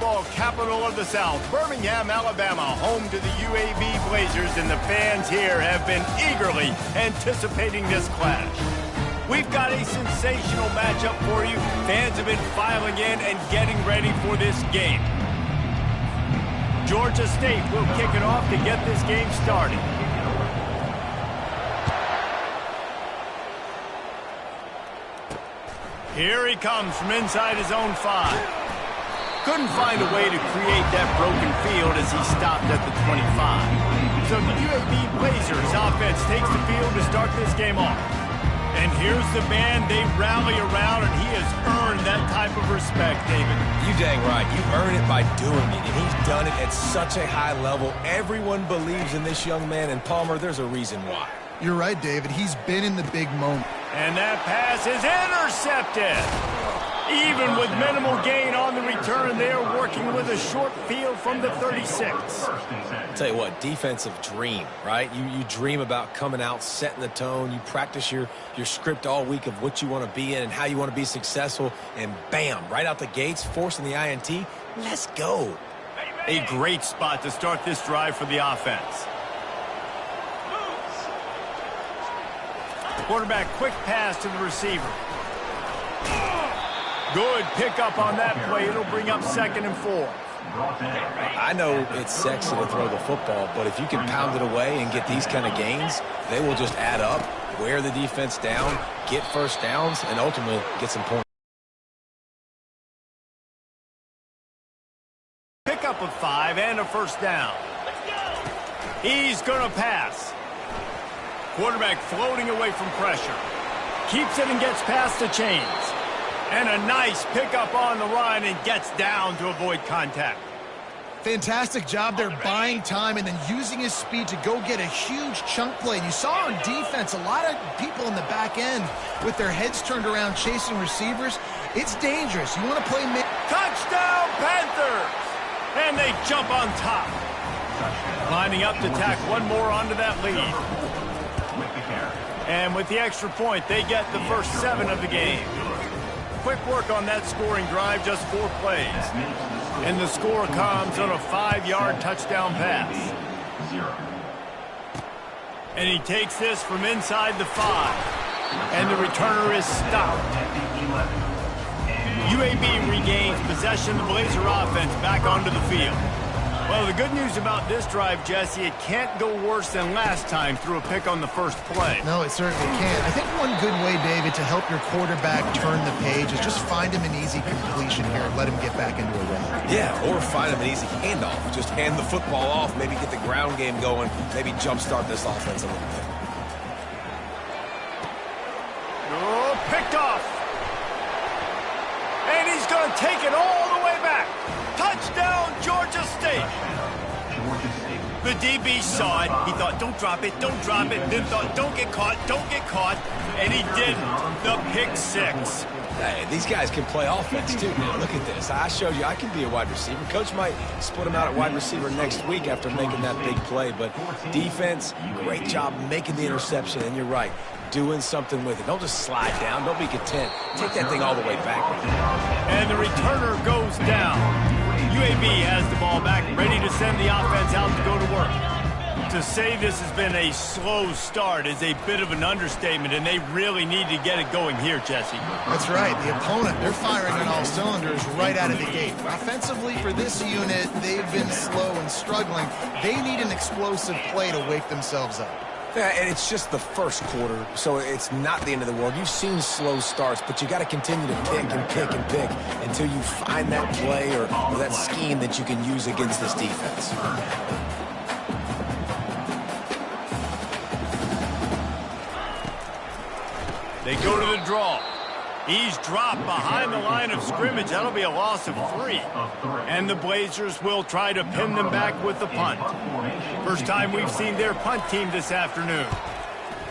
football capital of the South, Birmingham, Alabama, home to the UAB Blazers, and the fans here have been eagerly anticipating this clash. We've got a sensational matchup for you. Fans have been filing in and getting ready for this game. Georgia State will kick it off to get this game started. Here he comes from inside his own 5. Couldn't find a way to create that broken field as he stopped at the 25. So the UAB Blazers offense takes the field to start this game off. And here's the man they rally around, and he has earned that type of respect, David. You dang right. You earn it by doing it, and he's done it at such a high level. Everyone believes in this young man, and Palmer, there's a reason why. You're right, David. He's been in the big moment. And that pass is intercepted. Even with minimal gain on the return, they're working with a short field from the 36. I'll tell you what, defensive dream, right? You dream about coming out, setting the tone. You practice your script all week of what you want to be in and how you want to be successful. And bam, right out the gates, forcing the INT. Let's go. A great spot to start this drive for the offense. Quarterback quick pass to the receiver. Good pickup on that play. It'll bring up 2nd and 4. I know it's sexy to throw the football, but if you can pound it away and get these kind of gains, they will just add up, wear the defense down, get first downs, and ultimately get some points. Pickup of 5 and a first down. He's going to pass. Quarterback floating away from pressure. Keeps it and gets past the chains. And a nice pickup on the run and gets down to avoid contact. Fantastic job there buying time and then using his speed to go get a huge chunk play. And you saw on defense a lot of people in the back end with their heads turned around chasing receivers. It's dangerous. You want to play mid. Touchdown, Panthers! And they jump on top. Lining up to tack one more onto that lead. And with the extra point, they get the first 7 of the game. Quick work on that scoring drive, just 4 plays. And the score comes on a 5-yard touchdown pass. And he takes this from inside the 5. And the returner is stopped. UAB regains possession of the Blazer offense back onto the field. Well, the good news about this drive, Jesse, it can't go worse than last time through a pick on the first play. No, it certainly can't. I think one good way, David, to help your quarterback turn the page is just find him an easy completion here and let him get back into a run. Yeah, or find him an easy handoff. Just hand the football off, maybe get the ground game going, maybe jumpstart this offense a little bit. Oh, picked off. And he's going to take it all the way back. Touchdown, Georgia State. The DB saw it. He thought, don't drop it, don't drop it. Then thought, don't get caught, don't get caught. And he didn't. The pick 6. Hey, these guys can play offense, too, man. Look at this. I showed you I can be a wide receiver. Coach might split him out at wide receiver next week after making that big play. But defense, great job making the interception. And you're right, doing something with it. Don't just slide down. Don't be content. Take that thing all the way back. And the returner goes down. UAB has the ball back, ready to send the offense out to go to work. To say this has been a slow start is a bit of an understatement, and they really need to get it going here, Jesse. That's right. The opponent, they're firing on all cylinders right out of the gate. Offensively, for this unit, they've been slow and struggling. They need an explosive play to wake themselves up. Yeah, and it's just the first quarter, so it's not the end of the world. You've seen slow starts, but you got to continue to pick and pick and pick until you find that play or that scheme that you can use against this defense. They go to the draw. He's dropped behind the line of scrimmage. That'll be a loss of 3. And the Blazers will try to pin them back with the punt. First time we've seen their punt team this afternoon.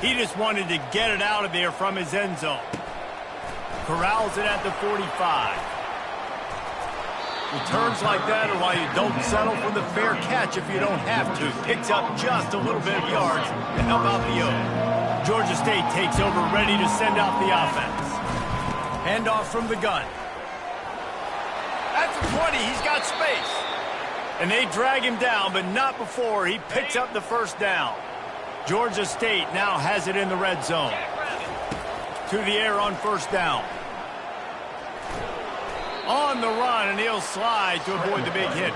He just wanted to get it out of there from his end zone. Corrals it at the 45. Returns like that are why you don't settle for the fair catch if you don't have to. Picks up just a little bit of yards to help out the O. Georgia State takes over, ready to send out the offense. Handoff from the gun. That's a 20. He's got space. And they drag him down, but not before he picks up the first down. Georgia State now has it in the red zone. To the air on first down. On the run, and he'll slide to avoid the big hit.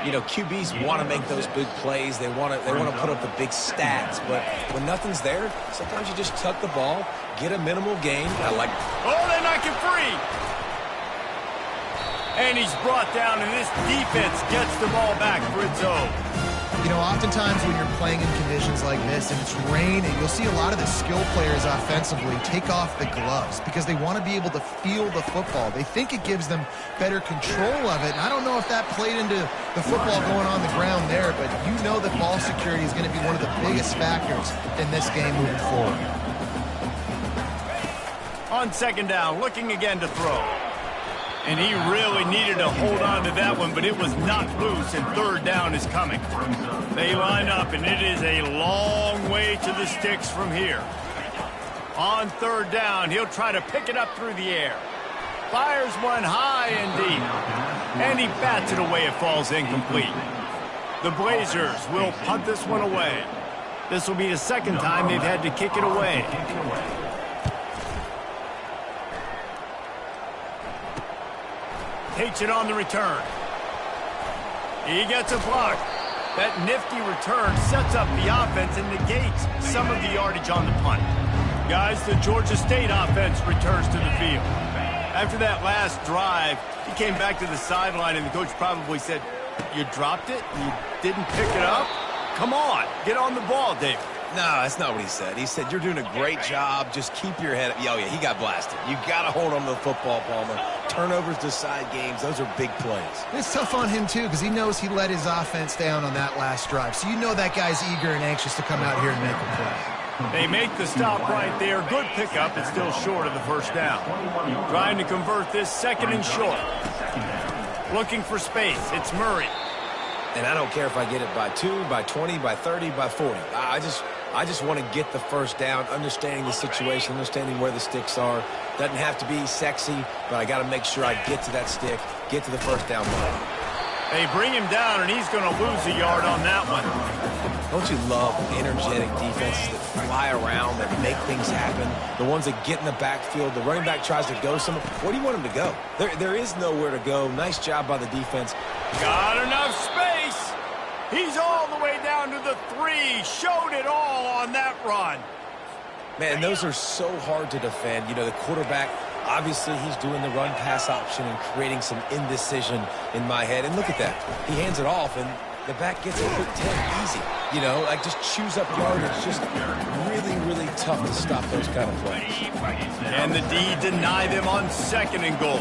You know, QBs want to make those big plays. They want to put up the big stats. But when nothing's there, sometimes you just tuck the ball, get a minimal gain. Oh, they knock him free. And he's brought down, and this defense gets the ball back for its own. You know, oftentimes when you're playing in conditions like this and it's raining, you'll see a lot of the skill players offensively take off the gloves because they want to be able to feel the football. They think it gives them better control of it. And I don't know if that played into the football going on the ground there, but you know that ball security is going to be one of the biggest factors in this game moving forward. On second down, looking again to throw. And he really needed to hold on to that one, but it was knocked loose, and third down is coming. They line up, and it is a long way to the sticks from here. On third down, he'll try to pick it up through the air. Fires one high and deep. And he bats it away. It falls incomplete. The Blazers will punt this one away. This will be the second time they've had to kick it away. Takes it on the return. He gets a block. That nifty return sets up the offense and negates some of the yardage on the punt. Guys, the Georgia State offense returns to the field. After that last drive, he came back to the sideline, and the coach probably said, "You dropped it? You didn't pick it up? Come on, get on the ball, David." No, that's not what he said. He said, "You're doing a great job. Just keep your head up." Oh, yeah, he got blasted. You got to hold on to the football, Palmer. Turnovers decide games. Those are big plays. It's tough on him, too, because he knows he let his offense down on that last drive. So you know that guy's eager and anxious to come out here and make a play. They make the stop right there. Good pickup. It's still short of the first down. Trying to convert this second and short. Looking for space. It's Murray. And I don't care if I get it by 2, by 20, by 30, by 40. I just want to get the first down, understanding the situation, understanding where the sticks are. Doesn't have to be sexy, but I got to make sure I get to that stick, get to the first down line. They bring him down, and he's going to lose a yard on that one. Don't you love energetic defenses that fly around, that make things happen? The ones that get in the backfield, the running back tries to go somewhere. Where do you want him to go? There is nowhere to go. Nice job by the defense. Got enough space. He's all the way down to the 3. Showed it all on that run. Man, those are so hard to defend. You know, the quarterback, obviously he's doing the run-pass option and creating some indecision in my head. And look at that. He hands it off, and the back gets a quick 10 easy. You know, like just chews up yardage. Just really, really tough to stop those kind of plays. And the D deny them on second and goal.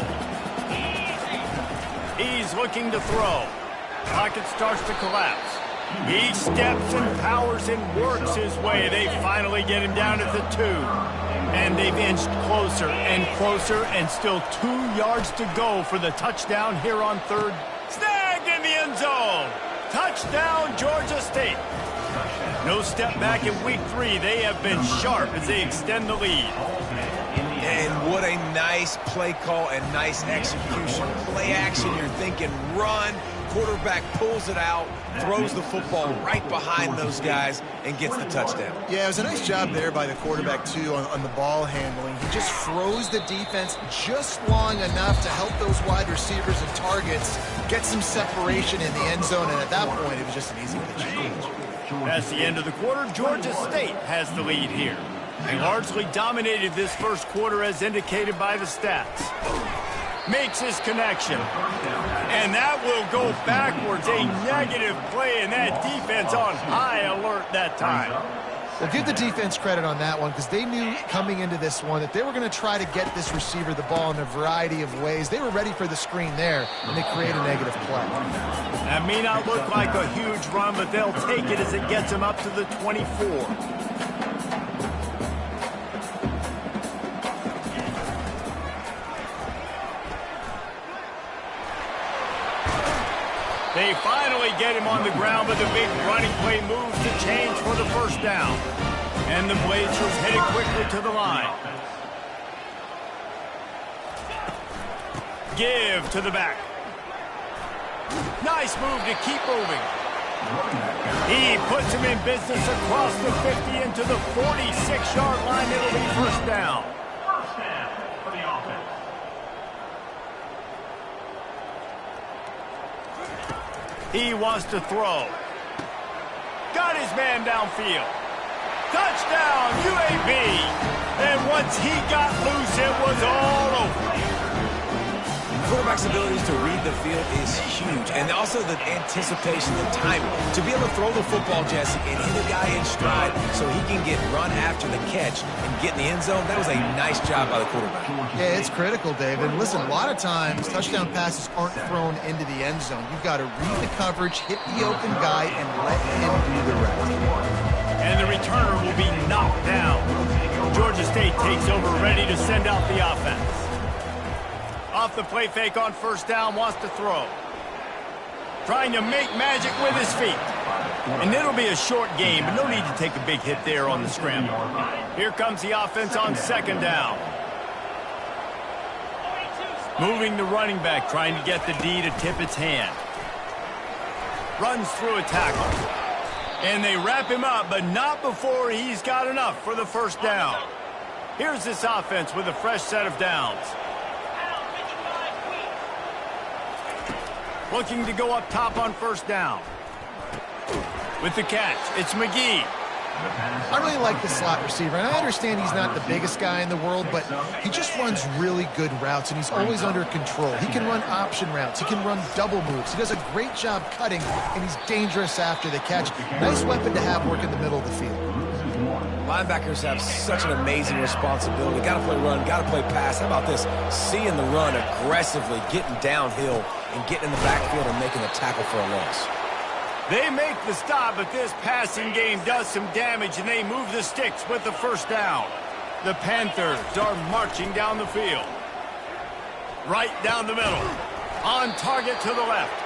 He's looking to throw. Pocket starts to collapse. He steps and powers and works his way. They finally get him down at the 2. And they've inched closer and closer, and still 2 yards to go for the touchdown here on third. Snagged in the end zone. Touchdown, Georgia State. No step back in week 3. They have been sharp as they extend the lead. And what a nice play call and nice execution. Play action, you're thinking run. Quarterback pulls it out, throws the football right behind those guys, and gets the touchdown. Yeah, it was a nice job there by the quarterback, too, on the ball handling. He just froze the defense just long enough to help those wide receivers and targets get some separation in the end zone, and at that point, it was just an easy pitch. That's the end of the quarter. Georgia State has the lead here. They largely dominated this first quarter as indicated by the stats. Makes his connection. And that will go backwards. A negative play, and that defense on high alert that time. Well, give the defense credit on that one because they knew coming into this one that they were going to try to get this receiver the ball in a variety of ways. They were ready for the screen there, and they create a negative play. That may not look like a huge run, but they'll take it as it gets them up to the 24. They finally get him on the ground, but the big running play moves to change for the first down. And the Blazers headed quickly to the line. Give to the back. Nice move to keep moving. He puts him in business across the 50 into the 46-yard line. It'll be first down. First down for the offense. He wants to throw. Got his man downfield. Touchdown, UAB. And once he got loose, it was all over. Quarterback's abilities to read the field is huge, and also the anticipation, the timing. To be able to throw the football, Jesse, and hit a guy in stride so he can get run after the catch and get in the end zone, that was a nice job by the quarterback. Yeah, it's critical, David. Listen, a lot of times touchdown passes aren't thrown into the end zone. You've got to read the coverage, hit the open guy, and let him do the rest. And the returner will be knocked down. Georgia State takes over, ready to send out the offense. Off the play fake on first down, wants to throw. Trying to make magic with his feet. And it'll be a short game, but no need to take a big hit there on the scramble. Here comes the offense on second down. Moving the running back, trying to get the D to tip its hand. Runs through a tackle. And they wrap him up, but not before he's got enough for the first down. Here's this offense with a fresh set of downs. Looking to go up top on first down. With the catch, it's McGee. I really like the slot receiver, and I understand he's not the biggest guy in the world, but he just runs really good routes, and he's always under control. He can run option routes. He can run double moves. He does a great job cutting, and he's dangerous after the catch. Nice weapon to have work in the middle of the field. Linebackers have such an amazing responsibility. Got to play run, got to play pass. How about this? Seeing the run aggressively, getting downhill, and getting in the backfield and making the tackle for a loss. They make the stop, but this passing game does some damage, and they move the sticks with the first down. The Panthers are marching down the field. Right down the middle. On target to the left.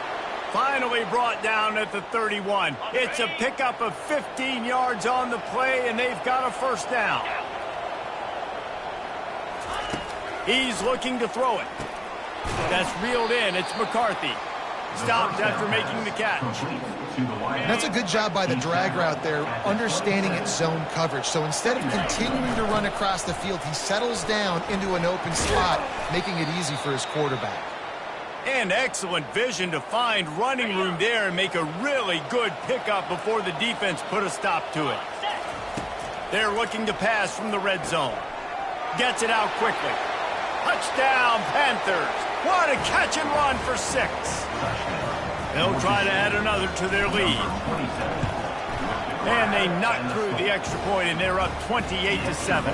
Finally brought down at the 31. It's a pickup of 15 yards on the play, and they've got a first down. He's looking to throw it. That's reeled in. It's McCarthy. Stopped after making the catch. That's a good job by the drag route there, understanding its zone coverage. So instead of continuing to run across the field, he settles down into an open slot, making it easy for his quarterback. And excellent vision to find running room there and make a really good pickup before the defense put a stop to it. They're looking to pass from the red zone. Gets it out quickly. Touchdown, Panthers. What a catch and run for 6. They'll try to add another to their lead. And they knock through the extra point, and they're up 28-7.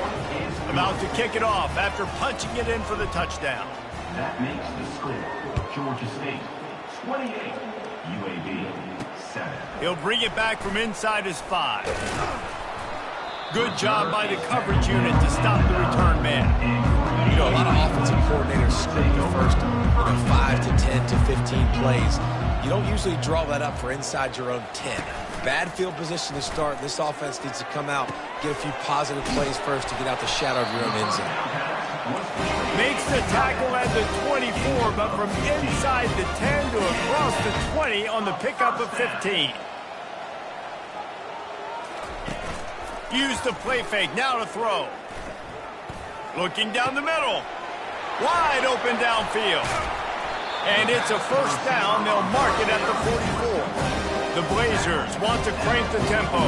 About to kick it off after punching it in for the touchdown. That makes the score. Georgia State 28, UAB 7. He'll bring it back from inside his 5. Good job by the coverage unit to stop the return man. You know, a lot of offensive coordinators script the first 5 to 10 to 15 plays. You don't usually draw that up for inside your own 10. Bad field position to start. This offense needs to come out, get a few positive plays first to get out the shadow of your own end zone. Makes the tackle at the 24, but from inside the 10 to across the 20 on the pickup of 15. Use the play fake, now to throw. Looking down the middle. Wide open downfield. And it's a first down. They'll mark it at the 44. The Blazers want to crank the tempo.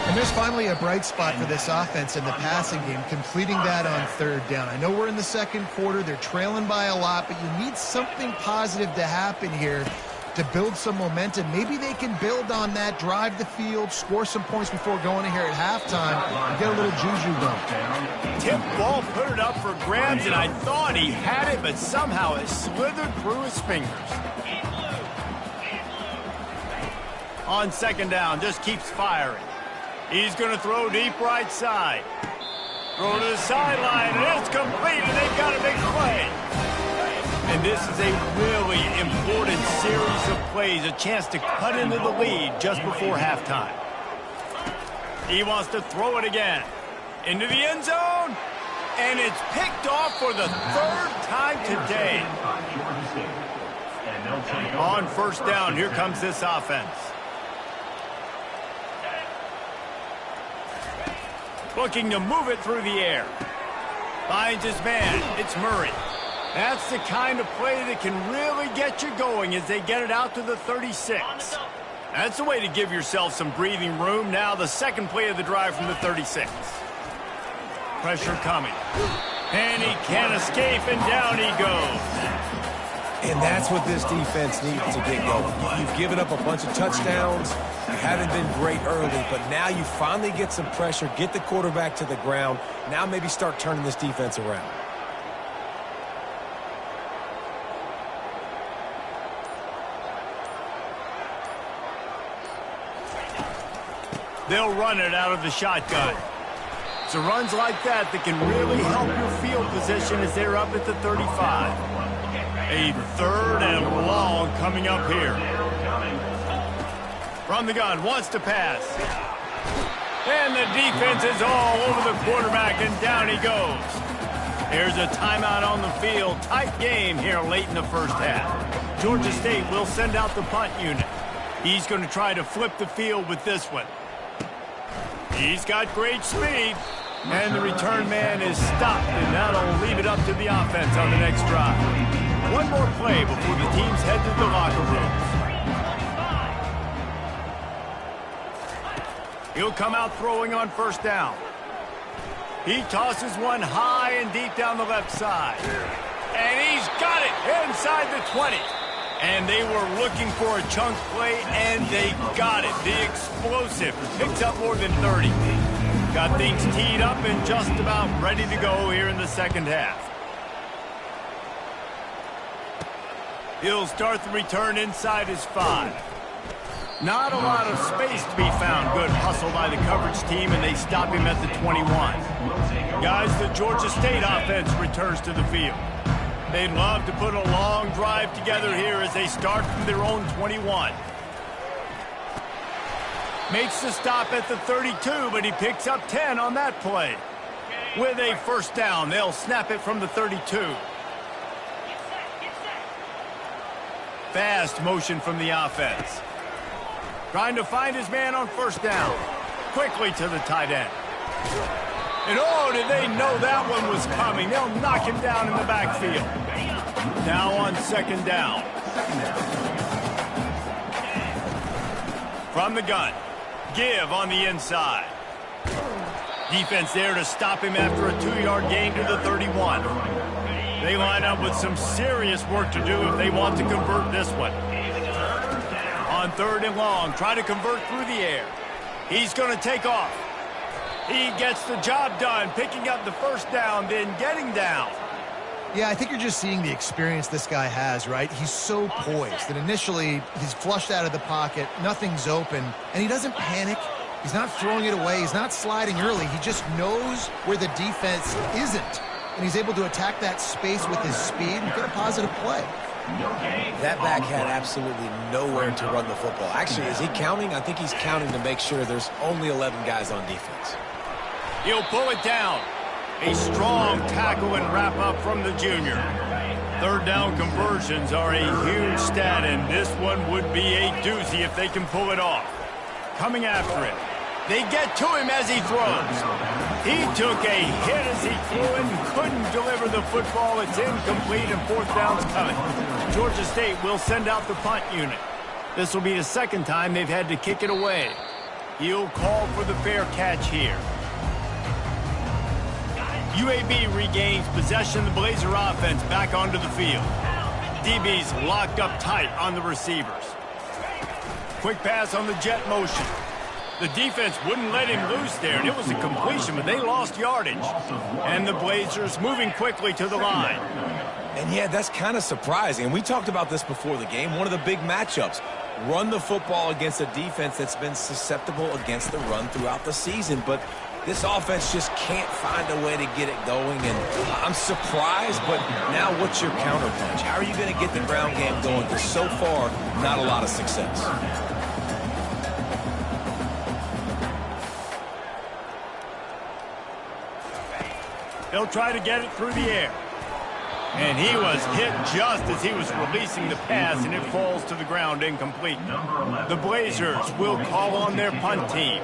And there's finally a bright spot for this offense in the passing game, completing that on third down. I know we're in the second quarter. They're trailing by a lot, but you need something positive to happen here to build some momentum. Maybe they can build on that, drive the field, score some points before going in here at halftime, and get a little juju going. Tip ball, put it up for grabs, and I thought he had it, but somehow it slithered through his fingers. On second down, just keeps firing. He's going to throw deep right side. Throw to the sideline, and it's complete, and they've got a big play. And this is a really important series of plays, a chance to cut into the lead just before halftime. He wants to throw it again. Into the end zone, and it's picked off for the third time today. On first down, here comes this offense. Looking to move it through the air. Finds his man. It's Murray. That's the kind of play that can really get you going as they get it out to the 36. That's the way to give yourself some breathing room. Now the second play of the drive from the 36. Pressure coming. And he can't escape, and down he goes. And that's what this defense needs to get going. You've given up a bunch of touchdowns. You haven't been great early, but now you finally get some pressure, get the quarterback to the ground. Now maybe start turning this defense around. They'll run it out of the shotgun. So runs like that can really help your field position as they're up at the 35. A third and long coming up here. From the gun, wants to pass. And the defense is all over the quarterback, and down he goes. Here's a timeout on the field. Tight game here late in the first half. Georgia State will send out the punt unit. He's going to try to flip the field with this one. He's got great speed. And the return man is stopped, and that'll leave it up to the offense on the next drive. One more play before the teams head to the locker rooms. He'll come out throwing on first down. He tosses one high and deep down the left side. And he's got it inside the 20. And they were looking for a chunk play, and they got it. The explosive picks up more than 30. Got things teed up and just about ready to go here in the second half. He'll start the return inside his 5. Not a lot of space to be found. Good hustle by the coverage team, and they stop him at the 21. Guys, the Georgia State offense returns to the field. They'd love to put a long drive together here as they start from their own 21. Makes the stop at the 32, but he picks up 10 on that play. With a first down, they'll snap it from the 32. Fast motion from the offense. Trying to find his man on first down. Quickly to the tight end. And oh, did they know that one was coming. They'll knock him down in the backfield. Now on second down. From the gun. Give on the inside. Defense there to stop him after a 2-yard gain to the 31. They line up with some serious work to do if they want to convert this one. On third and long, try to convert through the air. He's going to take off. He gets the job done, picking up the first down, then getting down. Yeah, I think you're just seeing the experience this guy has, right? He's so poised that initially he's flushed out of the pocket, nothing's open, and he doesn't panic. He's not throwing it away. He's not sliding early. He just knows where the defense isn't, and he's able to attack that space with his speed and get a positive play. That back had absolutely nowhere to run the football. Actually, is he counting? I think he's counting to make sure there's only 11 guys on defense. He'll pull it down. A strong tackle and wrap up from the junior. Third down conversions are a huge stat, and this one would be a doozy if they can pull it off. Coming after it. They get to him as he throws. He took a hit as he threw and couldn't deliver the football. It's incomplete, and fourth down's coming. Georgia State will send out the punt unit. This will be the second time they've had to kick it away. He'll call for the fair catch here. UAB regains possession of the Blazer offense back onto the field. DB's locked up tight on the receivers. Quick pass on the jet motion. The defense wouldn't let him loose there, and it was a completion, but they lost yardage. And the Blazers moving quickly to the line. And yeah, that's kind of surprising. And we talked about this before the game. One of the big matchups. Run the football against a defense that's been susceptible against the run throughout the season. But this offense just can't find a way to get it going. And I'm surprised, but now what's your counterpunch? How are you going to get the ground game going? Because so far, not a lot of success. They'll try to get it through the air. And he was hit just as he was releasing the pass, and it falls to the ground incomplete. The Blazers will call on their punt team.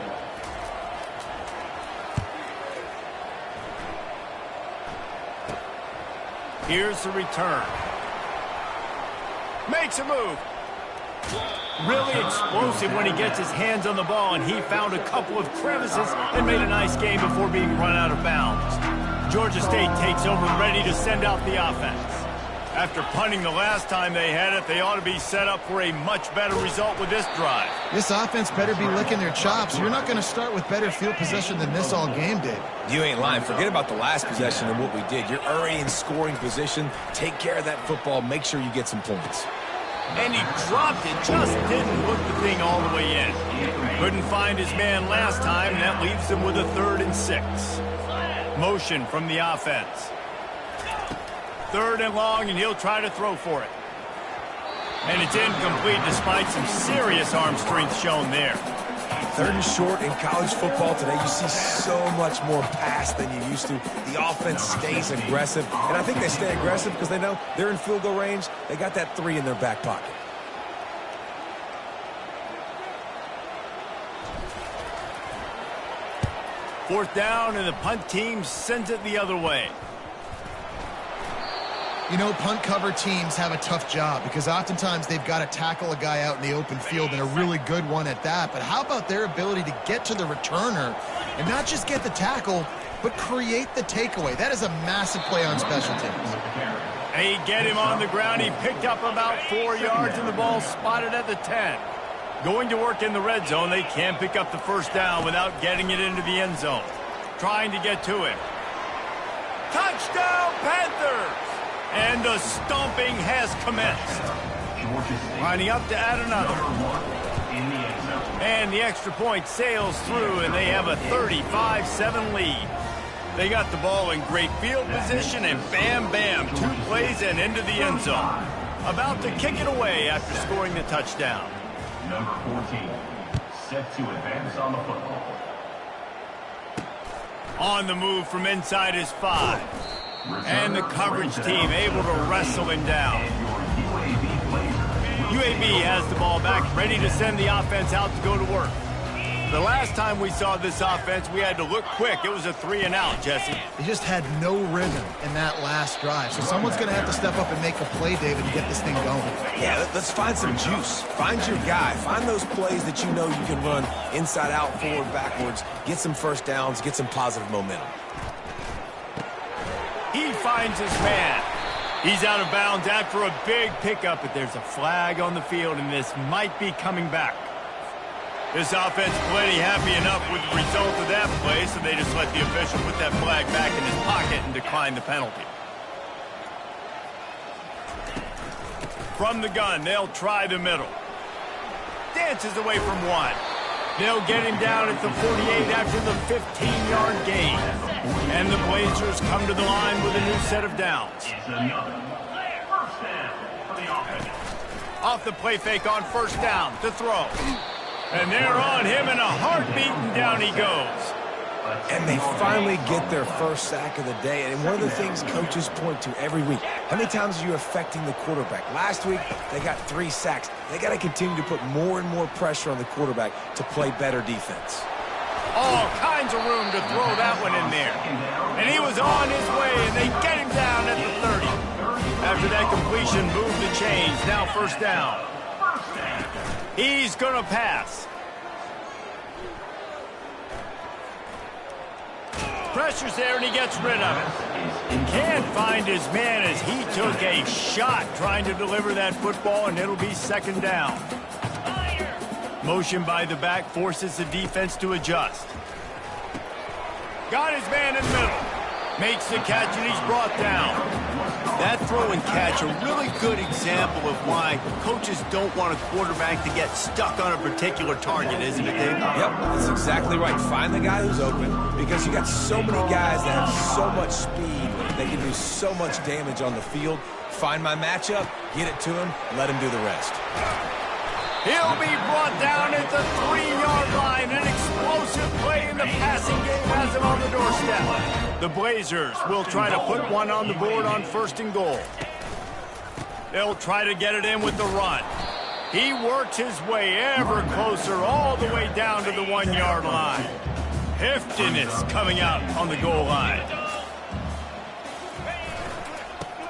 Here's the return. Makes a move. Really explosive when he gets his hands on the ball, and he found a couple of crevices and made a nice game before being run out of bounds. Georgia State takes over, ready to send out the offense. After punting the last time they had it, they ought to be set up for a much better result with this drive. This offense better be licking their chops. You're not going to start with better field possession than this all game did. You ain't lying. Forget about the last possession and what we did. You're already in scoring position. Take care of that football. Make sure you get some points. And he dropped it, just didn't look the thing all the way in. Couldn't find his man last time, and that leaves him with a 3rd and 6. Motion from the offense. 3rd and long, and he'll try to throw for it. And it's incomplete despite some serious arm strength shown there. 3rd and short in college football today. You see so much more pass than you used to. The offense stays aggressive, and I think they stay aggressive because they know they're in field goal range. They got that 3 in their back pocket. Fourth down, and the punt team sends it the other way. You know, punt cover teams have a tough job because oftentimes they've got to tackle a guy out in the open field, and a really good one at that. But how about their ability to get to the returner and not just get the tackle, but create the takeaway? That is a massive play on special teams. They get him on the ground. He picked up about 4 yards, and the ball spotted at the 10. Going to work in the red zone. They can't pick up the first down without getting it into the end zone. Trying to get to it. Touchdown, Panthers! And the stomping has commenced. Lining up to add another. And the extra point sails through, and they have a 35-7 lead. They got the ball in great field position, and bam, bam, 2 plays and into the end zone. About to kick it away after scoring the touchdown. Number 14, set to advance on the football. On the move from inside his 5. And the coverage team able to wrestle him down. UAB has the ball back, ready to send the offense out to go to work. The last time we saw this offense, we had to look quick. It was a 3 and out, Jesse. They just had no rhythm in that last drive. So someone's going to have to step up and make a play, David, to get this thing going. Yeah, let's find some juice. Find your guy. Find those plays that you know you can run inside out, forward, backwards. Get some first downs. Get some positive momentum. He finds his man. He's out of bounds after a big pickup, but there's a flag on the field, and this might be coming back. This offense plenty happy enough with the result of that play, so they just let the official put that flag back in his pocket and decline the penalty. From the gun, they'll try the middle. Dances away from 1. They'll get him down at the 48 after the 15-yard gain. And the Blazers come to the line with a new set of downs. Off the play fake on first down to throw. And they're on him in a heartbeat, and down he goes. And they finally get their first sack of the day. And one of the things coaches point to every week, how many times are you affecting the quarterback? Last week, they got 3 sacks. They got to continue to put more and more pressure on the quarterback to play better defense. All kinds of room to throw that one in there. And he was on his way, and they get him down at the 30. After that completion, move the chains. Now first down. He's going to pass. Pressure's there, and he gets rid of it. Can't find his man as he took a shot trying to deliver that football, and it'll be second down. Motion by the back forces the defense to adjust. Got his man in the middle. Makes the catch, and he's brought down. That throw and catch, a really good example of why coaches don't want a quarterback to get stuck on a particular target, isn't it, Dave? Yep, that's exactly right. Find the guy who's open, because you got so many guys that have so much speed, they can do so much damage on the field. Find my matchup, get it to him, let him do the rest. He'll be brought down at the 3-yard line. An explosive play in the passing game has him on the doorstep. The Blazers will try to put one on the board on 1st and goal. They'll try to get it in with the run. He works his way ever closer all the way down to the 1-yard line. Heftiness coming out on the goal line.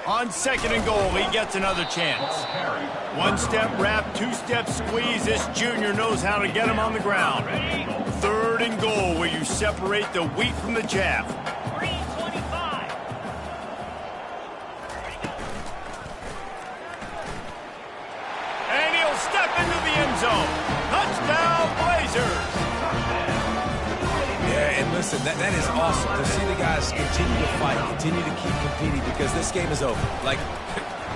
On 2nd and goal, he gets another chance. 1-step wrap, 2-step squeeze. This junior knows how to get him on the ground. 3rd and goal, where you separate the wheat from the chaff. And he'll step into the end zone. Touchdown, Blazers! Yeah, and listen, that is awesome to see the guys continue to fight, continue to keep competing, because this game is over. Like,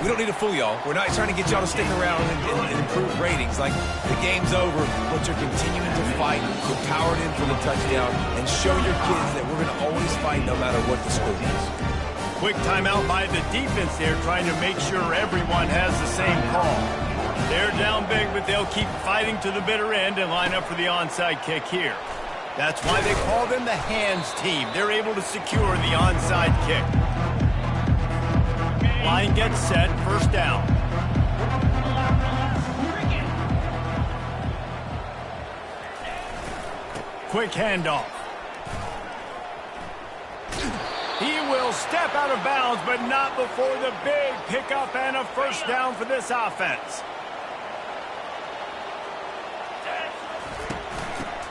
we don't need to fool y'all. We're not trying to get y'all to stick around and improve ratings. Like, the game's over, but you're continuing to fight. You're powered in for the touchdown, and show your kids that we're going to always fight no matter what the score is. Quick timeout by the defense there, trying to make sure everyone has the same call. They're down big, but they'll keep fighting to the bitter end and line up for the onside kick here. That's why they call them the hands team. They're able to secure the onside kick. Line gets set, 1st down. Quick handoff. He will step out of bounds, but not before the big pickup and a 1st down for this offense.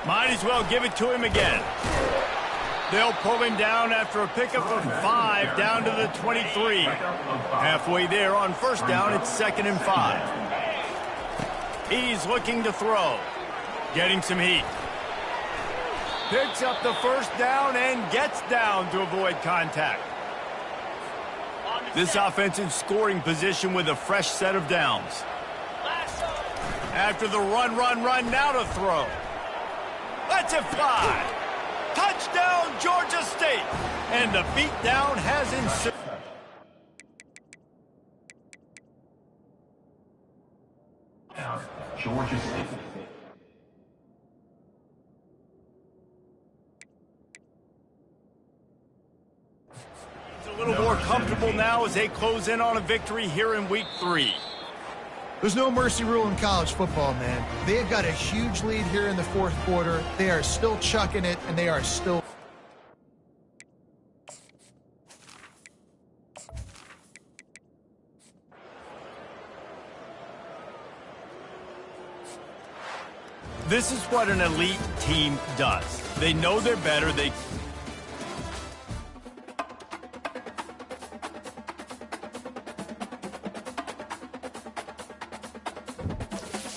Might as well give it to him again. They'll pull him down after a pickup of 5 down to the 23. Halfway there on 1st down, it's 2nd and 5. He's looking to throw. Getting some heat. Picks up the 1st down and gets down to avoid contact. This offensive scoring position with a fresh set of downs. After the run, now to throw. Lets it fly. Touchdown, Georgia State. And the beatdown has ensued. Georgia State. It's a little more comfortable now as they close in on a victory here in week 3. There's no mercy rule in college football, man. They've got a huge lead here in the 4th quarter. They are still chucking it, and they are still... This is what an elite team does. They know they're better. They